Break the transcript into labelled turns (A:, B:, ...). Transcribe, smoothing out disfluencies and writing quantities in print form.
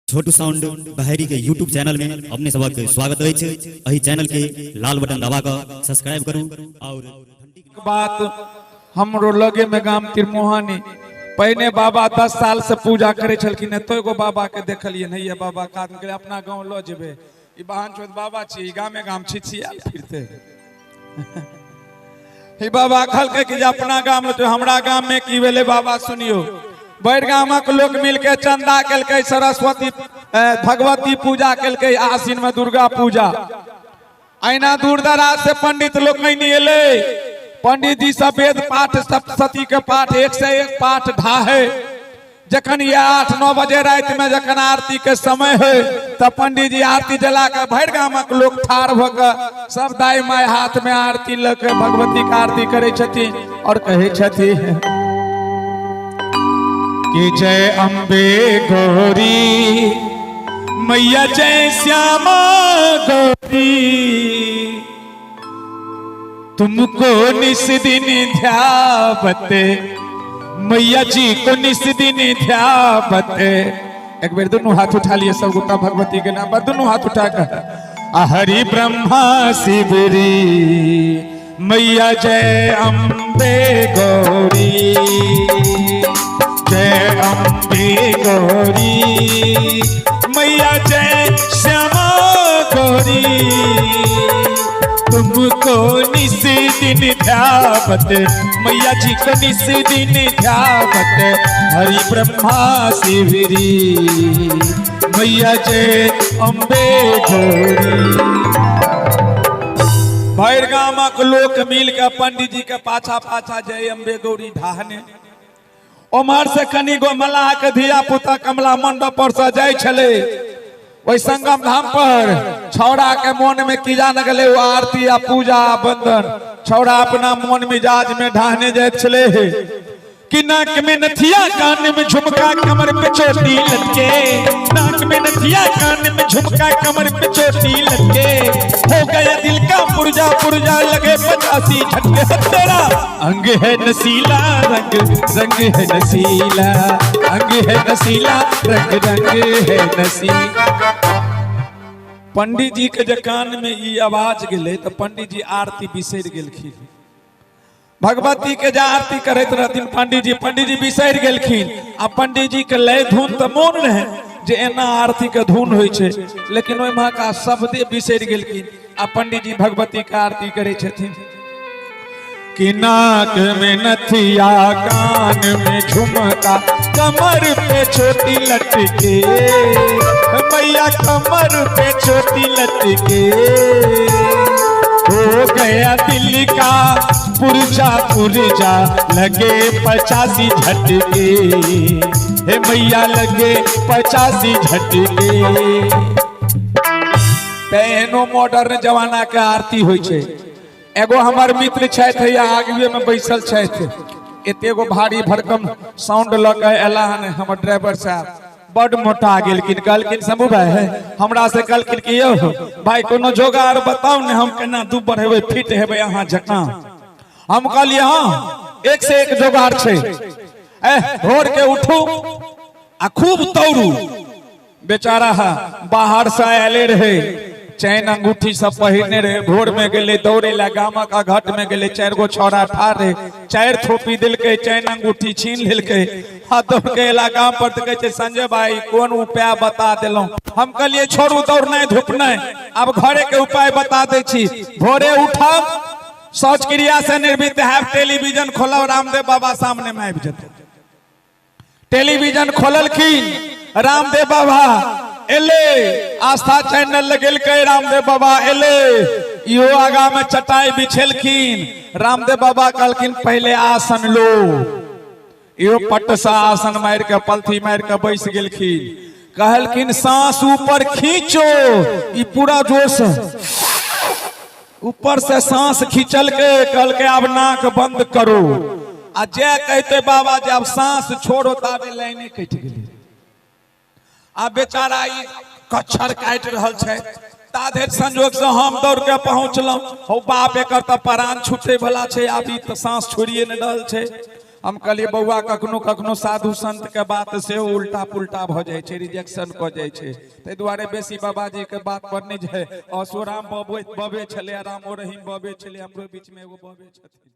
A: छोटू sound बहरी के YouTube channel में अपने सबक स्वागत है। अही चैनल के लाल बटन दबा कर सब्सक्राइब करूं। और
B: बात हमरो लगे में गाम तिरमोहानी पहले बाबा 10 साल से पूजा करे छलखिन तो एगो बाबा के देखलिए नहीं है बाबा का अपना गांव लो जेबे ई बहन चोद बाबा छी गामे गाम छिछिया फिरते ही बाबा कहलके कि अपना गाम लो तो हमरा गाम में की भेले बाबा सुनियो बैर गामक लोग मिलके चंदा केलके सरस्वती भगवती पूजा केलके आसीन में दुर्गा पूजा ऐना दूर दराज से पंडित लोग नहीं एले पंडित जी सब वेद पाठ सप्तशती के पाठ 101 पाठ ढाहे जखन ये 8-9 बजे रात में जखन आरती के समय है तब पंडित जी आरती जला के भैर गामक लोग ठाड़ भ के सब दाई माय हाथ में आरती लेके भगवती का आरती करे छथिन और कहे छथिन कि जय अम्बे गौरी मैया जय श्यामा गौरी तुमको निस दिन ध्यावते मैया जी को निस दिन ध्यावते। एक बार दोनों हाथ उठा लिए सब गुता भगवती के नाम पर दोनों हाथ उठा कर हरि ब्रह्मा शिवरी मैया जय अम्बे गौरी जय अम्बे गौरी मैया जय श्यामा गौरी तुमको निस दिन ध्यावत मैया जी को निस दिन ध्यावत हरि ब्रह्मा शिवरी मैया जय अम्बे गौरी। भैर गामक लोक मिल के पंडित जी के पाछा पाछा जय अम्बे गौरी ढाहने उमर से कनी गो मलाह के धिया पुता कमला मंडप पर से जाय छले वही संगम धाम पर छौड़ा के मन में की जान गले वो आरती या पूजा बंदन छौड़ा अपना मन मिजाज में ढाहने जाए छले कि नाक में नथिया कान में झुमका कमर पे चोटी लटके नाक में नथिया कान में झुमका कमर पे चोटी लटके हो गया दिल का पुरजा पुरजा लगे 85 झटके तेरा अंग है नसीला रंग रंग है नसीला अंग है नसीला रंग रंग है नसीला। पंडित जी के कान में ई आवाज गेले तो पंडित जी आरती बिसर गेलखिन भगवती के जा आरती करत रहथिन पंडित जी बिसर गेलखिन आ पंडित जी के लय धुन तो मोन रहे जे एना आरती के धुन होय छे लेकिन ओय में का शब्दे बिसर गेलखिन आ पंडित जी भगवती के आरती करे छथिन कि नाक में नथिया कान में झुमका कमर पे छोटी लटके मैया कमर पे छोटी लटके हो गया दिल का पुरजा पुरजा लगे 85 झटके हे मैया लगे 85 झटके। पेनो मॉडर्न जमाना के आरती होय छे एगो हमार मित्र छथि या आगवे में बैसल छथि एतेगो भारी भरकम साउंड लगे एला हन हमर ड्राइवर साहब बड़ मोटा गेलखिन कहलखिन शंभू भाई है हमरा से कहलखिन कि यौ भाई कोनो जोगाड़ बताओ ने हम केना दू बढ़ेबे फिट हेबे अहाँ जकां हम कहलिए हां एक से एक जोगाड़ छे भोर के उठू आ खूब दौड़ू बेचारा बाहर से आले रहे चैन अंगूठी सब पहिरने रहे भोर में गेले दौड़े ला गामा का घाट में गेले 4 गो छौड़ा ठाड़ रहे 4 थोपी दिलके चैन अंगूठी छीन लेलके हां दौड़ के ला गाम पर त कहे संजय भाई कोन उपाय बता देलो हम कहलिए छोड़ू दौड़ना धूपना अब घरे के उपाय बता दे छी भोरे उठब शौच क्रिया से निर्भीत है टेलीविजन खोलब रामदेव बाबा सामने में आबि जते टेलीविजन खोललखिन रामदेव बाबा एले आस्था चैनल लगेल के रामदेव बाबा एले इहो आगा में चटाई बिछेलखिन रामदेव बाबा कहलखिन पहले आसन लो इहो पट सा आसन मार के पलथी मार के बैस गेलखिन कहलखिन सांस ऊपर खींचो ई पूरा जोश ऊपर से सांस खींचल के कहल के अब नाक बंद करो आ जे कहते बाबा जब सांस छोड़ो ताबे लाइने कटि गेलै आ बेचारा ई कच्छर काट रहल छै ताधर संजोग से हम दौड़ के पहुंचलौ हो बाप एकर त प्राण छूटे वाला छै आबी त सांस छोड़िए न रहल छै हम कहलिए बउआ कखनो कखनो साधु संत के बात से उल्टा पुल्टा भ जाय छै, रिजेक्शन क जाय छै, तै दुआरे बेसी बाबाजी के बात पर नहीं जाय। असोराम बबे छले, रामो रहीम बबे छले, हमरो बीच में एगो बबे छथिन।